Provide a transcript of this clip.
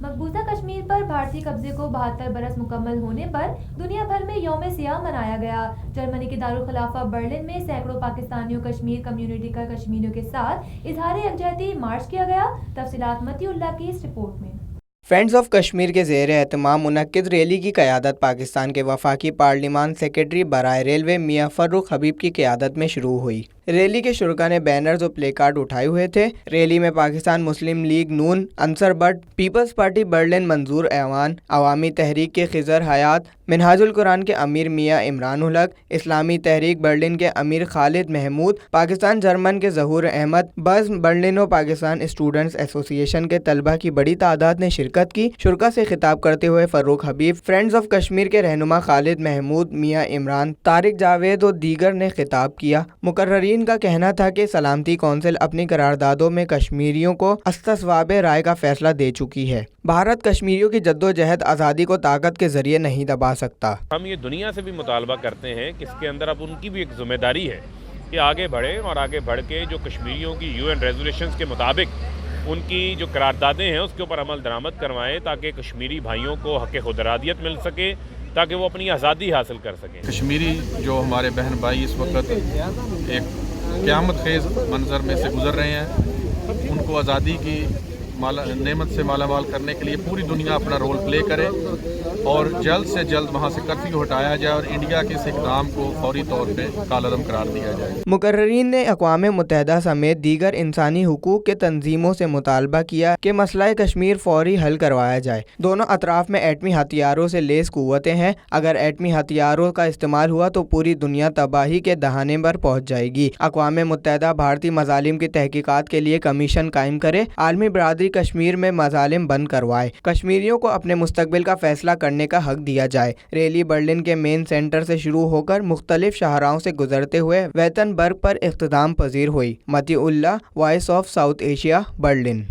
مقبوضہ کشمیر پر بھارتی قبضے کو 72 برس مکمل ہونے پر دنیا بھر میں یوم سیاہ منایا گیا۔ جرمنی کے دارالخلافہ برلن میں سینکڑوں پاکستانیوں کشمیر کمیونٹی کا کشمیریوں کے ساتھ اظہار یکجہتی مارچ کیا گیا۔ تفصیلات متی اللہ کی اس رپورٹ میں۔ فرینڈز آف کشمیر کے زیر اہتمام منعقد ریلی کی قیادت پاکستان کے وفاقی پارلیمان سیکریٹری برائے ریلوے میاں فروخ حبیب کی قیادت میں شروع ہوئی۔ ریلی کے شرکاء نے بینرز اور پلے کارڈ اٹھائے ہوئے تھے۔ ریلی میں پاکستان مسلم لیگ نون Ansar Butt, Peoples Party Berlin Manzoor Awan, Awami تحریک کے خضر حیات، منہاج القرآن کے امیر میاں عمران الحق، اسلامی تحریک برلن کے امیر خالد محمود، پاکستان جرمن کے ظہور احمد، بزم برلن و پاکستان اسٹوڈنٹس ایسوسی ایشن کے طلبہ کی بڑی تعداد نے شرکت کی۔ شرکاء سے خطاب کرتے ہوئے فروخ حبیب، فرینڈز آف کشمیر کے رہنما خالد محمود، میاں عمران، طارق جاوید اور دیگر نے خطاب کیا۔ مقررین کا کہنا تھا کہ سلامتی کونسل اپنی قراردادوں میں کشمیریوں کو استصواب رائے کا فیصلہ دے چکی ہے۔ بھارت کشمیریوں کی جدوجہد آزادی کو طاقت کے ذریعے نہیں دبا سکتا۔ ہم یہ دنیا سے بھی مطالبہ کرتے ہیں کہ اس کے اندر اب ان کی بھی ایک ذمہ داری ہے کہ آگے بڑھیں اور آگے بڑھ کے جو کشمیریوں کی UN ریزولوشنز کے مطابق ان کی جو قراردادیں ہیں اس کے اوپر عمل درآمد کروائیں تاکہ کشمیری بھائیوں کو حق خود ارادیت مل سکے، تاکہ وہ اپنی آزادی حاصل کر سکیں۔ کشمیری جو ہمارے بہن بھائی اس وقت ایک قیامت خیز منظر میں سے گزر رہے ہیں، ان کو آزادی کی نعمت سے مالا مال کرنے کے لیے پوری دنیا اپنا رول پلے کرے اور جلد سے جلد وہاں سے کرفیو ہٹایا جائے اور انڈیا کے اس اقدام کو فوری طور پہ کالعدم قرار دیا جائے۔ مقررین نے اقوام متحدہ سمیت دیگر انسانی حقوق کے تنظیموں سے مطالبہ کیا کہ مسئلہ کشمیر فوری حل کروایا جائے۔ دونوں اطراف میں ایٹمی ہتھیاروں سے لیس قوتیں ہیں۔ اگر ایٹمی ہتھیاروں کا استعمال ہوا تو پوری دنیا تباہی کے دہانے پر پہنچ جائے گی۔ اقوام متحدہ بھارتی مظالم کی تحقیقات کے لیے کمیشن قائم کرے۔ عالمی برادری کشمیر میں مظالم بند کروائے۔ کشمیریوں کو اپنے مستقبل کا فیصلہ کرنے کا حق دیا جائے۔ ریلی برلن کے مین سینٹر سے شروع ہو کر مختلف شاہراہوں سے گزرتے ہوئے ویتن برگ پر اختتام پذیر ہوئی۔ Matiullah, voice of South Asia, Berlin.